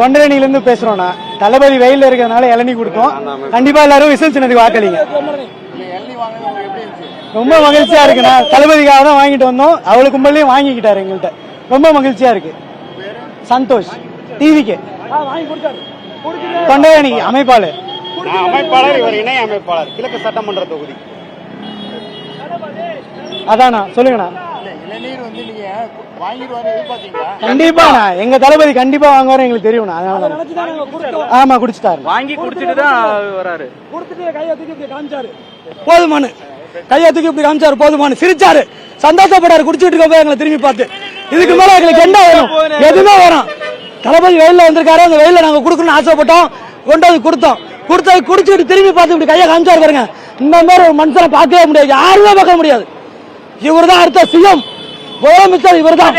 தொண்டரணியிலிருந்து பேசுறோம்னா தளபதி வெயில இருக்கிறதுனால இளநீ கொடுத்தோம். கண்டிப்பா எல்லாரும் விசில் சின்னதுக்கு வாக்களிங்க. ரொம்ப மகிழ்ச்சியா இருக்குண்ணா. தளபதிக்காக தான் வாங்கிட்டு வந்தோம். அவளு கும்பலையும் வாங்கிக்கிட்டாரு எங்கள்கிட்ட. ரொம்ப மகிழ்ச்சியா இருக்கு. சந்தோஷ் டிவிக்கு தொண்டரணி அமைப்பாளர். இவர் இணை அமைப்பாளர் கிழக்கு சட்டமன்ற தொகுதி. அதானா சொல்லுங்கண்ணா. கண்டிப்பா எங்க தளபதி கண்டிப்பா வாங்குவாரு எங்களுக்கு தெரியும். ஆமா குடிச்சிட்டாரு. வாங்கி குடிச்சிட்டு தான் வராரு. போதுமானு கையை தூக்கி இப்படி காமிச்சாரு. போதுமானு சிரிச்சாரு. சந்தோஷப்படாரு. குடிச்சிட்டு இருக்க எங்களை திரும்பி பார்த்து. இதுக்கு மேல எங்களுக்கு என்ன வேணும்? எதுவுமே வரும். தளபதி வெயில வந்திருக்காரு. அந்த வெயில நாங்க கொடுக்கணும்னு ஆசைப்பட்டோம். கொண்டு வந்து கொடுத்தோம். குடிச்சிட்டு திரும்பி பார்த்து இப்படி கையை காமிச்சாரு பாருங்க. இந்த மாதிரி ஒரு மனுஷனை பார்க்கவே முடியாது. யாருமே பார்க்க முடியாது. இவர் தான் அடுத்த சிஎம். முதலமைச்சர் இவர் தான்.